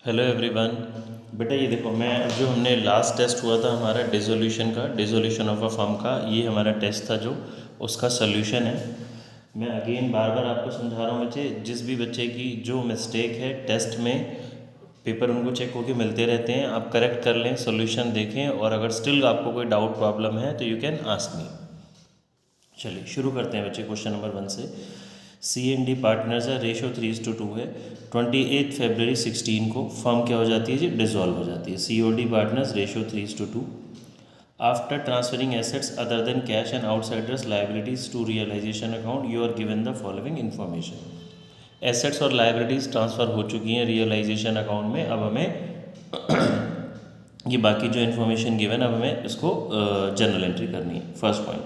Hello everyone. बेटा ये देखो, मैं जो हमने लास्ट टेस्ट हुआ था हमारा डिसोल्यूशन ऑफ अ फर्म का, ये हमारा टेस्ट था जो उसका सोल्यूशन है। मैं अगेन बार बार आपको समझा रहा हूँ बच्चे, जिस भी बच्चे की जो मिस्टेक है टेस्ट में पेपर उनको चेक होके मिलते रहते हैं, आप करेक्ट कर लें, सोल्यूशन देखें, और अगर स्टिल आपको कोई डाउट प्रॉब्लम है तो यू कैन आस्क मी। चलिए शुरू करते हैं बच्चे क्वेश्चन नंबर 1 से। C&D पार्टनर्स है, रेशो 3:2 है। 28 फरवरी 2016 को फर्म क्या हो जाती है जी, डिसॉल्व हो जाती है। COD partners, ratio 3:2। After transferring assets other than cash and outsiders liabilities to realisation account, you are given the following information. Assets और लाइबिलिटीज ट्रांसफ़र हो चुकी हैं रियलाइजेशन अकाउंट में। अब हमें ये बाकी जो इन्फॉर्मेशन गिवन, अब हमें इसको जनरल एंट्री करनी है। First point,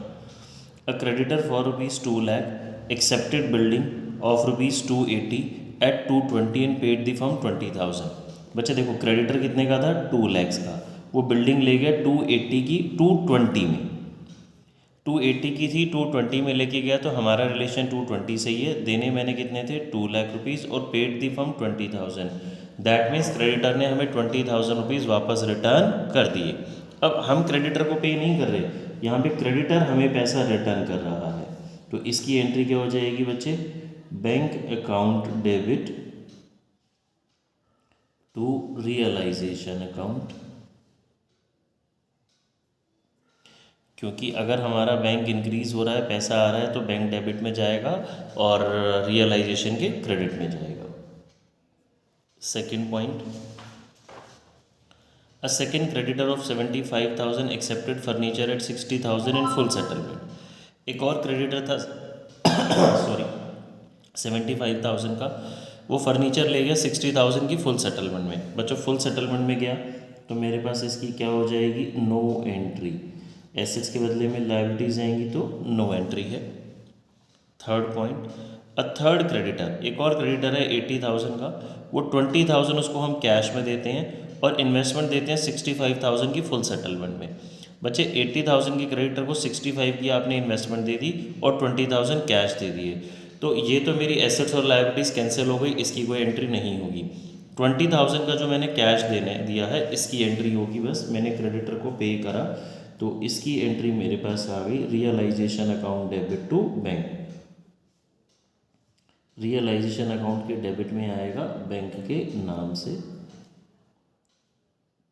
a creditor for rupees 2 lakh accepted building of rupees 280 at 220 and paid the firm 20,000। बच्चे देखो, क्रेडिटर कितने का था, 2 lakhs का। वो बिल्डिंग ले गया 280 की 220 में, 280 की थी 220 में लेके गया, तो हमारा रिलेशन 220 से ही है। देने मैंने कितने थे, 2 लाख रुपीज़, और paid the firm 20,000। That means creditor ने हमें 20,000 रुपीज़ वापस रिटर्न कर दिए। अब हम क्रेडिटर को पे नहीं कर रहे, यहाँ पे क्रेडिटर हमें पैसा रिटर्न कर रहा है, तो इसकी एंट्री क्या हो जाएगी बच्चे, bank account debit to realisation account. क्योंकि अगर हमारा बैंक इंक्रीज़ हो रहा है, पैसा आ रहा है, तो बैंक डेबिट में जाएगा और रियलाइजेशन के क्रेडिट में जाएगा। Second point, a second creditor of 75,000 accepted furniture at 60,000 in full settlement. एक और क्रेडिटर था सॉरी 75,000 का, वो फर्नीचर ले गया 60,000 की फुल सेटलमेंट में। बच्चों फुल सेटलमेंट में गया तो मेरे पास इसकी क्या हो जाएगी, नो एंट्री। एसेट्स के बदले में लायबिलिटीज आएंगी तो नो एंट्री है। Third point, a third creditor, एक और क्रेडिटर है 80,000 का, वो 20,000 उसको हम कैश में देते हैं और इन्वेस्टमेंट देते हैं 65,000 की फुल सेटलमेंट में। बच्चे 80,000 की क्रेडिटर को 65 की आपने इन्वेस्टमेंट दे दी और 20,000 कैश दे दिए, तो ये तो मेरी एसेट्स और लायबिलिटीज़ कैंसिल हो गई, इसकी कोई एंट्री नहीं होगी। 20,000 का जो मैंने कैश देने दिया है इसकी एंट्री होगी, बस मैंने क्रेडिटर को पे करा, तो इसकी एंट्री मेरे पास आ गई, realisation account debit to bank. Realisation account के डेबिट में आएगा बैंक के नाम से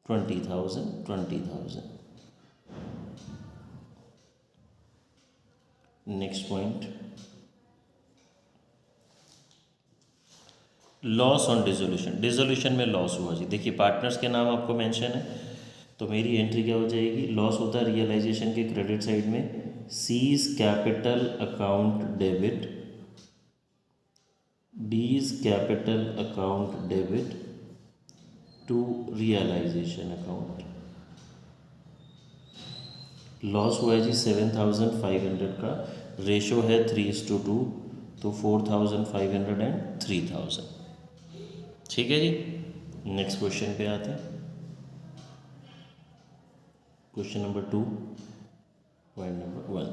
20,000। Next point, loss on dissolution. Dissolution में लॉस हुआ जी, देखिए पार्टनर्स के नाम आपको मेंशन है, तो मेरी एंट्री क्या हो जाएगी, लॉस होता है रियलाइजेशन के क्रेडिट साइड में, C's capital account debit, D's capital account debit to realisation account. Loss हुआ है जी 7,500 का, रेशो है 3:2, तो 4,500 एंड 3,000। ठीक है जी, नेक्स्ट क्वेश्चन पे आते हैं। Question number 2, point number 1।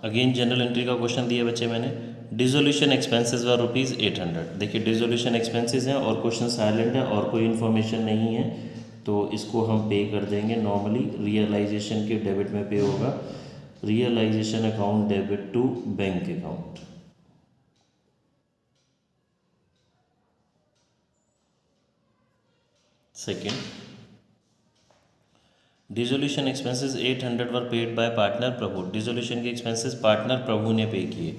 Again general entry का क्वेश्चन दिया बच्चे मैंने, डिसोल्यूशन एक्सपेंसेस व ₹800। देखिए डिसोल्यूशन एक्सपेंसेस हैं और क्वेश्चन साइलेंट है और कोई इन्फॉर्मेशन नहीं है, तो इसको हम पे कर देंगे। नॉर्मली रियलाइजेशन के डेबिट में पे होगा, realisation account debit to bank account. Second, dissolution expenses 800 were paid by partner Prabhu. Dissolution के एक्सपेंसेस पार्टनर प्रभु ने पे किए,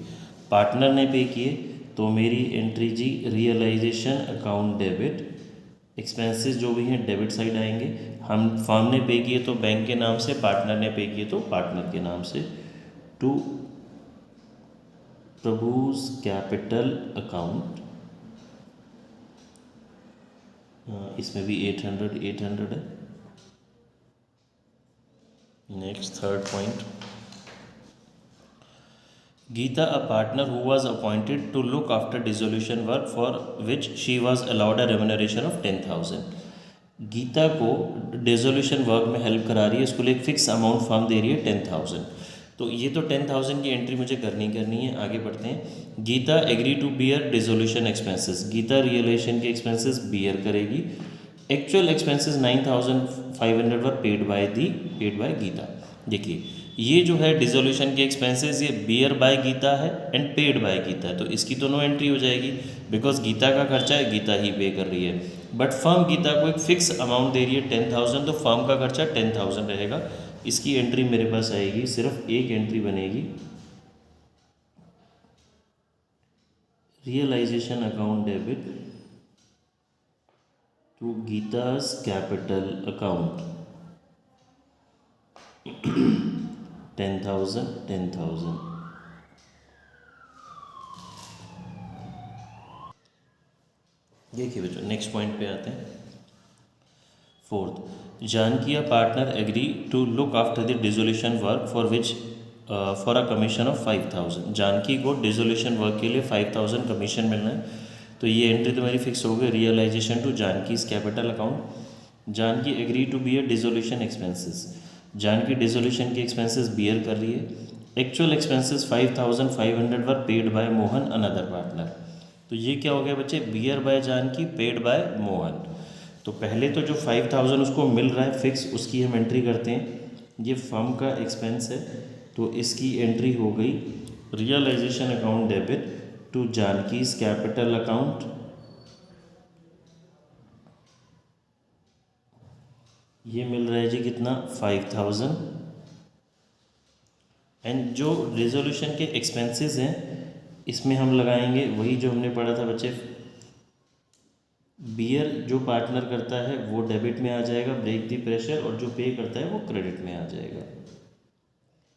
पार्टनर ने पे किए, तो मेरी एंट्री जी रियलाइजेशन अकाउंट डेबिट, एक्सपेंसेस जो भी हैं डेबिट साइड आएंगे। हम फर्म ने पे किए तो बैंक के नाम से, पार्टनर ने पे किए तो पार्टनर के नाम से, टू प्रभुज कैपिटल अकाउंट। इसमें भी 800 है। Next third point, Geeta, a partner who was appointed to look after dissolution work for which she was allowed a remuneration of 10,000। Gita को डिसोल्यूशन वर्क में हेल्प करा रही है, उसको लिए एक फिक्स अमाउंट फर्म दे रही है 10,000। तो ये तो 10,000 की एंट्री मुझे करनी है। आगे बढ़ते हैं। Geeta agree to bear dissolution expenses, Geeta realisation के एक्सपेंसेस बियर करेगी। Actual expenses 9,500 were paid by Geeta. देखिए ये जो है डिसोल्यूशन के एक्सपेंसेस ये बियर बाय गीता है एंड पेड बाय गीता है, तो इसकी तो नो एंट्री हो जाएगी बिकॉज गीता का खर्चा है, गीता ही पे कर रही है। बट फर्म गीता को एक फिक्स अमाउंट दे रही है 10,000, तो फर्म का खर्चा 10,000 रहेगा। इसकी एंट्री मेरे पास आएगी, सिर्फ एक एंट्री बनेगी, realisation account debit to Geeta's capital account 10,000। देखिए बच्चों नेक्स्ट पॉइंट पे आते हैं। Fourth, Janaki a partner agree to look after the dissolution work for a commission of 5,000। Janaki को डिसोल्यूशन वर्क के लिए 5,000 कमीशन मिलना है, तो ये एंट्री तो मेरी फिक्स हो गई, realisation to Janaki's capital account. Janaki agree to bear dissolution expenses, Janaki dissolution के एक्सपेंसेस बियर कर रही है। Actual expenses 5,500 were paid by Mohan another partner. तो ये क्या हो गया बच्चे, bear by Janaki paid by Mohan. तो पहले तो जो 5,000 उसको मिल रहा है फिक्स, उसकी हम एंट्री करते हैं। ये फर्म का एक्सपेंस है, तो इसकी एंट्री हो गई realisation account debit to Janaki's capital account. ये मिल रहा है जी कितना, 5,000। एंड जो रिजोल्यूशन के एक्सपेंसेस हैं इसमें हम लगाएंगे वही जो हमने पढ़ा था बच्चे, बियर जो पार्टनर करता है वो डेबिट में आ जाएगा, ब्रेक दी प्रेशर, और जो पे करता है वो क्रेडिट में आ जाएगा।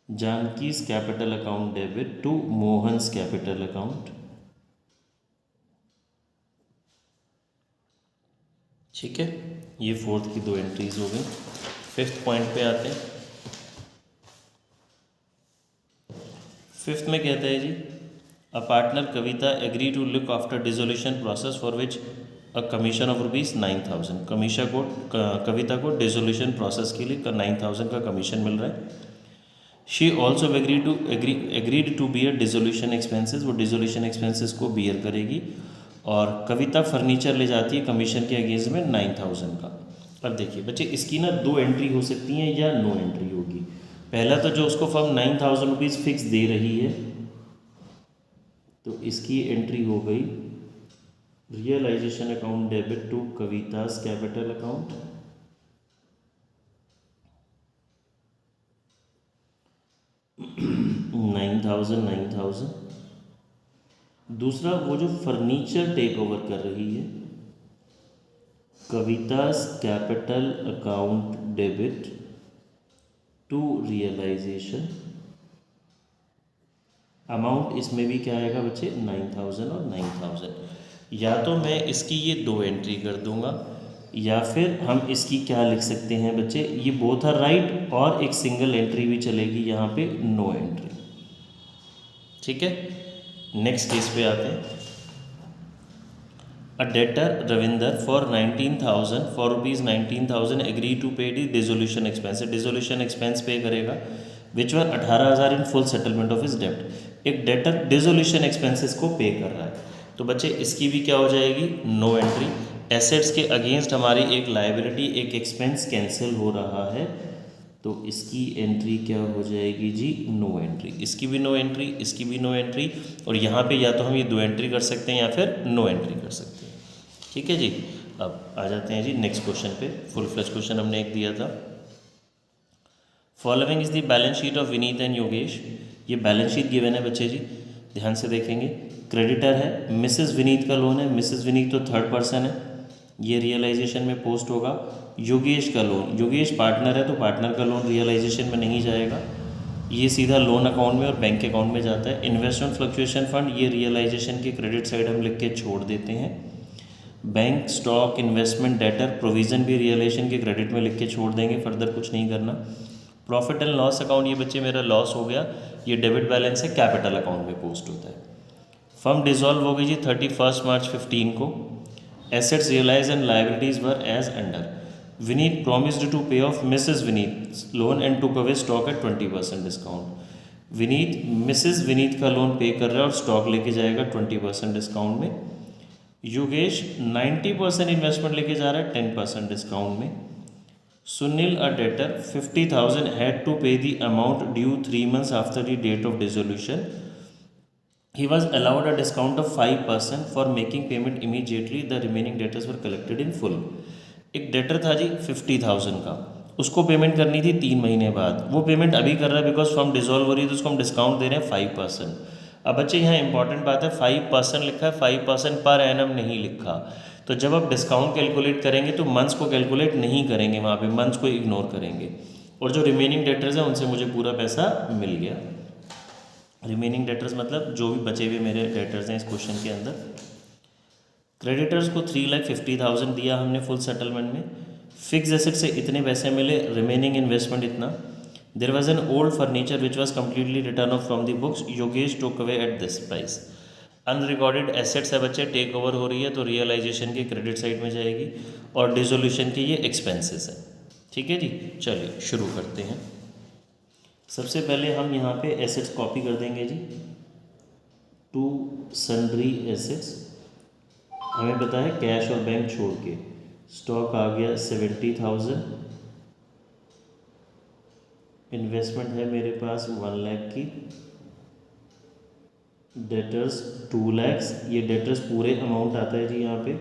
Janaki's capital account debit to Mohan's capital account. ठीक है, ये फोर्थ की दो एंट्रीज हो गई। फिफ्थ पॉइंट पे आते हैं। फिफ्थ में कहता है जी, a partner Kavita agree to look after dissolution process for which a commission of ₹9,000। Kavita को डिसोल्यूशन प्रोसेस के लिए 9,000 का कमीशन मिल रहा है। She also agreed to bear dissolution expenses, वो डिसोल्यूशन एक्सपेंसेस को बियर करेगी। और कविता फर्नीचर ले जाती है कमीशन के अगेंस्ट में 9,000 का। अब देखिए बच्चे इसकी ना दो एंट्री हो सकती हैं या नो एंट्री होगी। पहला तो जो उसको फर्म 9,000 रुपीज़ फिक्स दे रही है, तो इसकी एंट्री हो गई realisation account debit to Kavita's capital account. $9,000। दूसरा, वो जो फर्नीचर टेक ओवर कर रही है, Kavita's capital account debit to realisation amount, इसमें भी क्या आएगा बच्चे, 9,000 और 9,000। या तो मैं इसकी ये दो एंट्री कर दूंगा, या फिर हम इसकी क्या लिख सकते हैं बच्चे, ये बोथ आर राइट, और एक सिंगल एंट्री भी चलेगी यहाँ पे, नो एंट्री। ठीक है, नेक्स्ट केस पे आते हैं। A debtor Ravinder for 19,000 for ₹19,000 agree to pay the dissolution expense, dissolution expense pay करेगा which were 18,000 in full settlement of his डेप्ट। एक डेटर डिसोल्यूशन एक्सपेंसेस को पे कर रहा है, तो बच्चे इसकी भी क्या हो जाएगी, नो एंट्री। एसेट्स के अगेंस्ट हमारी एक लायबिलिटी, एक एक्सपेंस कैंसिल हो रहा है, तो इसकी एंट्री क्या हो जाएगी जी, नो एंट्री। इसकी भी नो एंट्री, इसकी भी नो एंट्री, और यहाँ पे या तो हम ये दो एंट्री कर सकते हैं या फिर नो एंट्री कर सकते हैं। ठीक है जी, अब आ जाते हैं जी नेक्स्ट क्वेश्चन पे। फुल फ्लेज क्वेश्चन हमने एक दिया था। Following is the balance sheet of Vineet and Yogesh. ये बैलेंस शीट गिवन है बच्चे जी, ध्यान से देखेंगे। क्रेडिटर है, मिसेस विनीत का लोन है, मिसेस विनीत तो थर्ड पर्सन है, ये रियलाइजेशन में पोस्ट होगा। योगेश का लोन, योगेश पार्टनर है तो पार्टनर का लोन रियलाइजेशन में नहीं जाएगा, ये सीधा लोन अकाउंट में और बैंक अकाउंट में जाता है। इन्वेस्टमेंट फ्लक्चुएशन फंड, ये रियलाइजेशन के क्रेडिट साइड हम लिख के छोड़ देते हैं। Bank stock investment debtor provision भी रियलाइजेशन के क्रेडिट में लिख के छोड़ देंगे, फर्दर कुछ नहीं करना। प्रॉफिट एंड लॉस अकाउंट, ये बच्चे मेरा लॉस हो गया, ये डेबिट बैलेंस है, कैपिटल अकाउंट में पोस्ट होता है। फर्म डिसॉल्व हो गई जी 31 मार्च 15 को। Assets realise and liabilities were as under. Vineet promised to pay off Mrs Vineet loan and took away stock at 20% discount. Vineet Mrs Vineet का लोन पे कर रहा है और स्टॉक लेके जाएगा 20% डिस्काउंट में। योगेश 90% इन्वेस्टमेंट लेके जा रहा है 10% डिस्काउंट में। Sunil a debtor 50,000 had to pay the amount due 3 months after the date of dissolution. He was allowed a discount of 5% for making payment immediately. The remaining debtors were collected in full. एक debtor था जी 50,000 का, उसको payment करनी थी 3 महीने बाद, वो payment अभी कर रहा है बिकॉज फॉर्म डिजोल्व हो रही है तो उसको हम डिस्काउंट दे रहे हैं 5%। अब बच्चे यहाँ इंपॉर्टेंट बात है 5% लिखा है, 5% पर एनम नहीं लिखा। तो जब आप डिस्काउंट कैलकुलेट करेंगे तो मंथ्स को कैलकुलेट नहीं करेंगे, वहाँ पे मंथ्स को इग्नोर करेंगे। और जो रिमेनिंग डेटर्स हैं उनसे मुझे पूरा पैसा मिल गया। रिमेनिंग डेटर्स मतलब जो भी बचे हुए मेरे डेटर्स हैं इस क्वेश्चन के अंदर। क्रेडिटर्स को 3,50,000 दिया हमने फुल सेटलमेंट में। फिक्स एसेट से इतने पैसे मिले, रिमेनिंग इन्वेस्टमेंट इतना। There was an old furniture which was completely written off from the books, Yogesh took away at this price. Unrecorded assets है बच्चे, टेक ओवर हो रही है तो रियलाइजेशन की क्रेडिट साइड में जाएगी, और डिसोल्यूशन के ये एक्सपेंसेस है। ठीक है जी, चलिए शुरू करते हैं। सबसे पहले हम यहाँ पे एसेट्स कॉपी कर देंगे जी। टू सन्ड्री एसेट्स, हमें पता है कैश और बैंक छोड़ के स्टॉक आ गया 70,000, इन्वेस्टमेंट है मेरे पास 1 लाख की, डेटर्स 2 लाख, ये डेटर्स पूरे अमाउंट आता है जी यहाँ पे।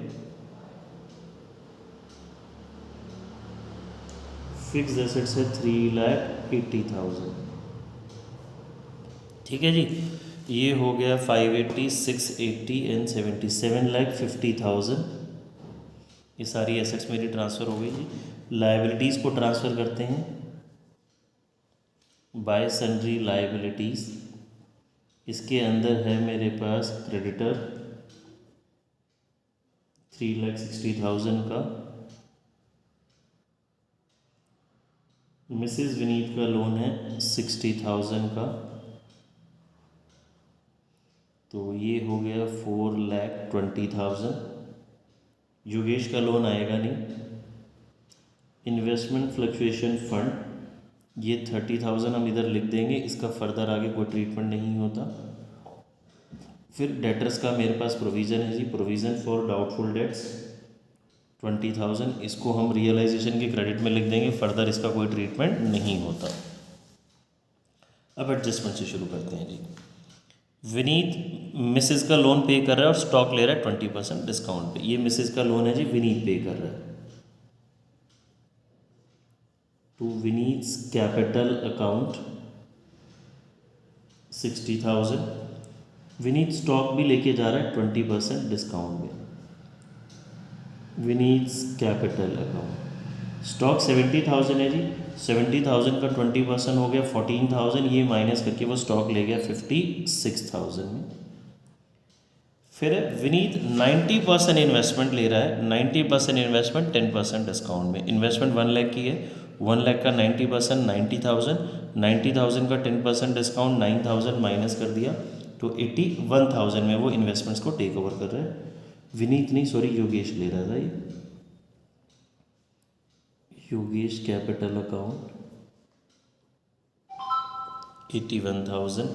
फिक्स एसेट्स है 3,80,000। ठीक है जी, ये हो गया 580, 680 एंड 70, 7,50,000। ये सारी एसेट्स मेरी ट्रांसफ़र हो गई जी। लाइबिलिटीज़ को ट्रांसफ़र करते हैं बाय सन्ड्री लाइबिलिटीज़। इसके अंदर है मेरे पास क्रेडिटर 3,60,000 का, मिसेस विनीत का लोन है 60,000 का, तो ये हो गया 4,20,000। योगेश का लोन आएगा नहीं। इन्वेस्टमेंट फ्लक्चुएशन फंड ये 30,000 हम इधर लिख देंगे, इसका फर्दर आगे कोई ट्रीटमेंट नहीं होता। फिर डेटर्स का मेरे पास प्रोविज़न है जी, प्रोविज़न फॉर डाउटफुल डेट्स 20,000, इसको हम रियलाइजेशन के क्रेडिट में लिख देंगे, फर्दर इसका कोई ट्रीटमेंट नहीं होता। अब एडजस्टमेंट से शुरू करते हैं जी। विनीत मिसेस का लोन पे कर रहा है और स्टॉक ले रहा है 20% डिस्काउंट पे। ये मिसेस का लोन है जी, विनीत पे कर रहा है। To Vineet's capital account 60,000। Vineet stock भी लेके जा रहा है 20% डिस्काउंट में। विनीत्स कैपिटल अकाउंट स्टॉक 70,000 है जी, 70,000 का 20% हो गया 14,000, ये माइनस करके वो स्टॉक ले गया 56,000 में। फिर विनीत 90% इन्वेस्टमेंट ले रहा है, 90% इन्वेस्टमेंट 10% डिस्काउंट में। इन्वेस्टमेंट 1 लाख की है, 1 लाख का 90% 90,000, 90,000 का 10% डिस्काउंट 9,000 माइनस कर दिया तो 81,000 में वो इन्वेस्टमेंट्स को टेक ओवर कर रहा है। विनीत नहीं, सॉरी, योगेश ले रहा था ये। Yogesh capital account 81,000।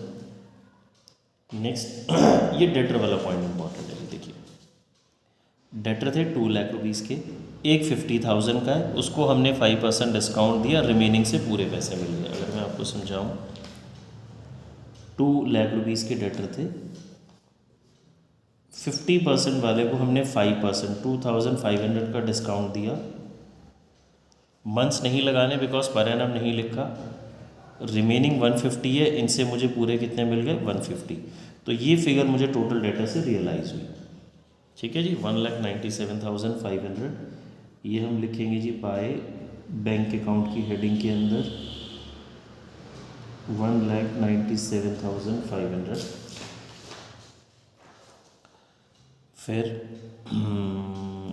नेक्स्ट ये डेटर वाला पॉइंट इंपॉर्टेंट है। देखिए डेटर थे 2 लाख रुपीज़ के, एक 50,000 का है, उसको हमने 5% डिस्काउंट दिया, रिमेनिंग से पूरे पैसे मिल गए। अगर मैं आपको समझाऊं, 2 लाख रुपीज़ के डेटर थे, 50% वाले को हमने 5% 2,500 का डिस्काउंट दिया। मंथ्स नहीं लगाने बिकॉज पर एनम नहीं लिखा। रिमेनिंग 150 है, इनसे मुझे पूरे कितने मिल गए 150। तो ये फिगर मुझे टोटल डेटा से रियलाइज़ हुई। ठीक है जी, 1,97,500 ये हम लिखेंगे जी बाय बैंक अकाउंट की हेडिंग के अंदर 1,97,500। फिर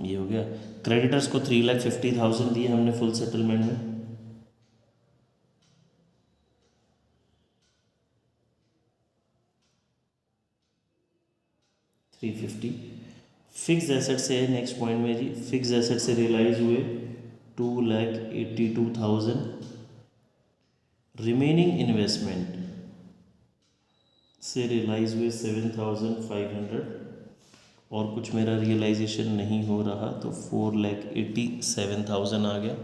ये हो गया। क्रेडिटर्स को 3,50,000 दिए हमने फुल सेटलमेंट में। फिक्स एसेट से नेक्स्ट पॉइंट में जी, फिक्स एसेट से रियलाइज हुए 2,82,000। रिमेनिंग इन्वेस्टमेंट से रियलाइज़ हुए 7,500 और कुछ मेरा रियलाइजेशन नहीं हो रहा तो 4,87,000 आ गया।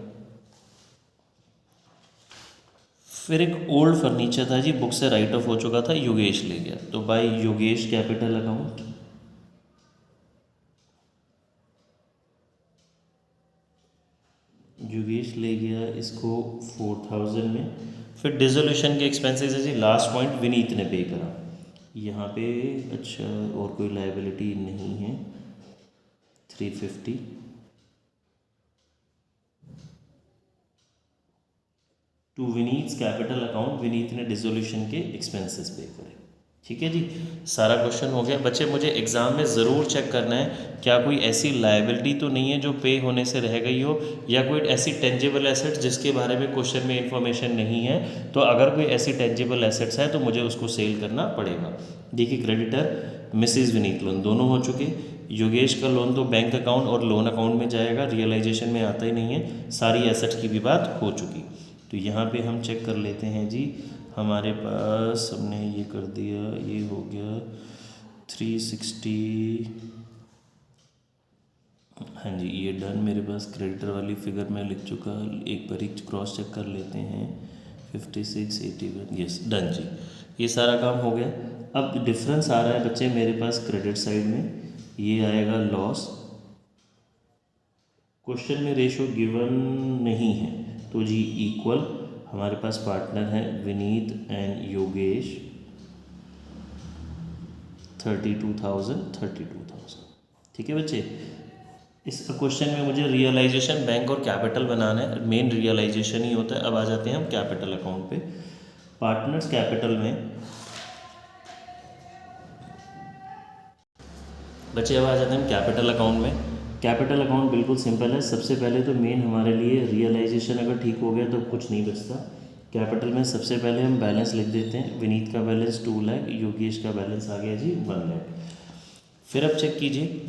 फिर एक ओल्ड फर्नीचर था जी, बुक से राइट ऑफ हो चुका था, योगेश ले गया, तो by Yogesh capital account Yogesh ले गया इसको 4,000 में। फिर डिसोल्यूशन के एक्सपेंसेस है जी, लास्ट पॉइंट विनीत ने पे करा यहाँ पे। अच्छा, और कोई लाइबिलिटी नहीं है। 350 to Vineet capital account, Vineet ने डिसोल्यूशन के एक्सपेंसेस पे करे। ठीक है जी, सारा क्वेश्चन हो गया। बच्चे मुझे एग्ज़ाम में ज़रूर चेक करना है क्या कोई ऐसी लायबिलिटी तो नहीं है जो पे होने से रह गई हो, या कोई ऐसी टेंजिबल एसेट जिसके बारे में क्वेश्चन में इंफॉर्मेशन नहीं है। तो अगर कोई ऐसी टेंजिबल एसेट्स है तो मुझे उसको सेल करना पड़ेगा। देखिए, क्रेडिटर मिसिज विनीत लोन दोनों हो चुके। योगेश का लोन तो बैंक अकाउंट और लोन अकाउंट में जाएगा, रियलाइजेशन में आता ही नहीं है। सारी एसेट्स की भी बात हो चुकी। तो यहाँ पे हम चेक कर लेते हैं जी, हमारे पास हमने ये कर दिया, ये हो गया 360। हाँ जी, ये डन। मेरे पास क्रेडिटर वाली फिगर मैं लिख चुका, एक बार क्रॉस चेक कर लेते हैं। 56, 81, यस डन जी, ये सारा काम हो गया। अब डिफरेंस आ रहा है बच्चे मेरे पास क्रेडिट साइड में, ये आएगा लॉस। क्वेश्चन में रेशो गिवन नहीं है तो जी इक्वल, हमारे पास पार्टनर हैं विनीत एंड योगेश। 32,000। ठीक है बच्चे, इस क्वेश्चन में मुझे रियलाइजेशन बैंक और कैपिटल बनाना है, मेन रियलाइजेशन ही होता है। अब आ जाते हैं हम कैपिटल अकाउंट पे। पार्टनर्स कैपिटल में बच्चे अब आ जाते हैं हम कैपिटल अकाउंट में। कैपिटल अकाउंट बिल्कुल सिंपल है। सबसे पहले तो मेन हमारे लिए रियलाइजेशन अगर ठीक हो गया तो कुछ नहीं बचता। कैपिटल में सबसे पहले हम बैलेंस लिख देते हैं। विनीत का बैलेंस 2 लाख, योगेश का बैलेंस आ गया जी 1 लाख। फिर अब चेक कीजिए,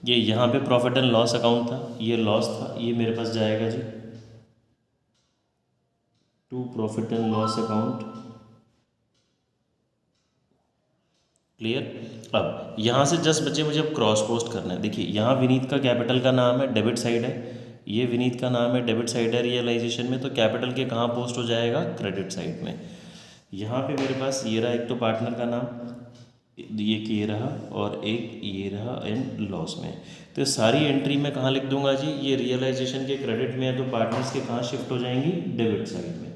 ये यहाँ पे प्रॉफिट एंड लॉस अकाउंट था, ये लॉस था, ये मेरे पास जाएगा जी to profit and loss account. Clear. अब यहाँ से जस्ट बच्चे मुझे अब क्रॉस पोस्ट करना है। देखिए, यहाँ विनीत का कैपिटल का नाम है, डेबिट साइड है, ये विनीत का नाम है, डेबिट साइड है रियलाइजेशन में, तो कैपिटल के कहाँ पोस्ट हो जाएगा, क्रेडिट साइड में। यहाँ पे मेरे पास ये रहा, एक तो पार्टनर का नाम, ये कि ये रहा, और एक ये रहा एंड लॉस में। तो सारी एंट्री मैं कहाँ लिख दूंगा जी, ये रियलाइजेशन के क्रेडिट में है तो पार्टनर्स के कहाँ शिफ्ट हो जाएंगी, डेबिट साइड में।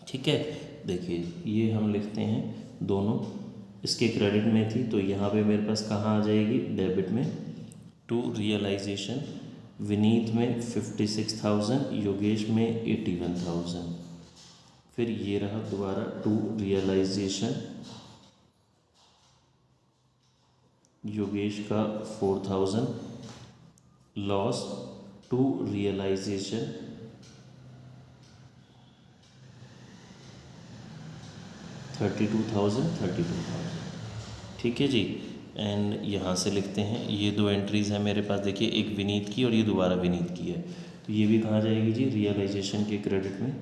ठीक है, देखिए ये हम लिखते हैं दोनों, इसके क्रेडिट में थी तो यहाँ पे मेरे पास कहाँ आ जाएगी, डेबिट में। टू रियलाइजेशन, विनीत में 56,000, योगेश में 81,000। फिर ये रहा दोबारा टू रियलाइजेशन, योगेश का 4,000, लॉस टू रियलाइजेशन, $32,000। ठीक है जी, एंड यहाँ से लिखते हैं, ये दो एंट्रीज़ हैं मेरे पास। देखिए, एक विनीत की और ये दोबारा विनीत की है, तो ये भी कहाँ जाएगी जी, रियलाइजेशन के क्रेडिट में,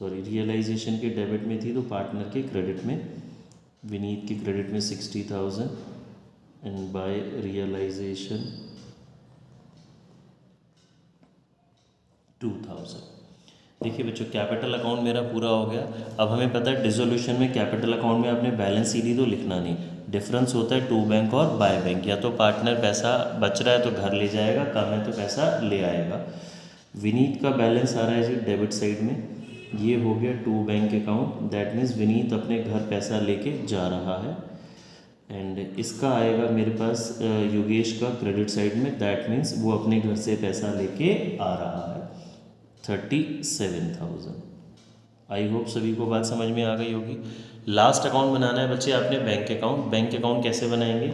सॉरी रियलाइजेशन के डेबिट में थी तो पार्टनर के क्रेडिट में। विनीत के क्रेडिट में 60,000 एंड बाय रियलाइजेशन 2,000। देखिए बच्चों, कैपिटल अकाउंट मेरा पूरा हो गया। अब हमें पता है डिसोल्यूशन में कैपिटल अकाउंट में आपने बैलेंस सीधी तो लिखना नहीं, डिफरेंस होता है टू बैंक और बाय बैंक। या तो पार्टनर पैसा बच रहा है तो घर ले जाएगा, कम है तो पैसा ले आएगा। विनीत का बैलेंस आ रहा है जी डेबिट साइड में, ये हो गया to bank account, that means Vineet अपने घर पैसा लेके जा रहा है। एंड इसका आएगा मेरे पास योगेश का क्रेडिट साइड में, दैट मीन्स वो अपने घर से पैसा लेके आ रहा है 37,000। आई होप सभी को बात समझ में आ गई होगी। लास्ट अकाउंट बनाना है बच्चे आपने बैंक अकाउंट। बैंक अकाउंट कैसे बनाएंगे,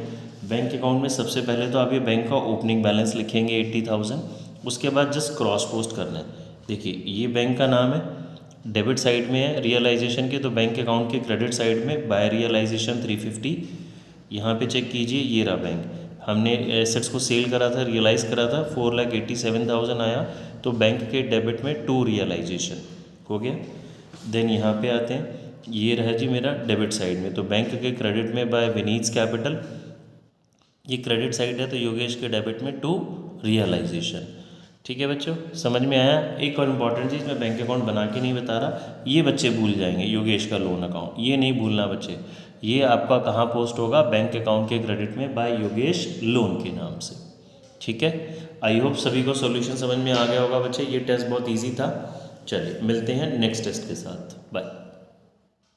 बैंक अकाउंट में सबसे पहले तो आप ये बैंक का ओपनिंग बैलेंस लिखेंगे 80,000, उसके बाद जस्ट क्रॉस पोस्ट करना है। देखिए, ये बैंक का नाम है, डेबिट साइड में है रियलाइजेशन के, तो बैंक अकाउंट के क्रेडिट साइड में बाय रियलाइजेशन 350। यहाँ पे चेक कीजिए, ये रहा बैंक, हमने एसेट्स को सेल करा था, रियलाइज़ करा था, 4,87,000 आया, तो बैंक के डेबिट में टू रियलाइजेशन हो गया। देन यहाँ पे आते हैं, ये रहा जी मेरा डेबिट साइड में, तो बैंक के क्रेडिट में बाय विनीत कैपिटल, ये क्रेडिट साइड है, तो योगेश के डेबिट में टू रियलाइजेशन। ठीक है बच्चों, समझ में आया। एक और इम्पॉर्टेंट चीज़ मैं बैंक अकाउंट बना के नहीं बता रहा, ये बच्चे भूल जाएंगे, योगेश का लोन अकाउंट, ये नहीं भूलना बच्चे। ये आपका कहाँ पोस्ट होगा, बैंक अकाउंट के क्रेडिट में बाय योगेश लोन के नाम से। ठीक है, आई होप सभी को सॉल्यूशन समझ में आ गया होगा बच्चे। ये टेस्ट बहुत ईजी था। चलिए मिलते हैं नेक्स्ट टेस्ट के साथ, बाय।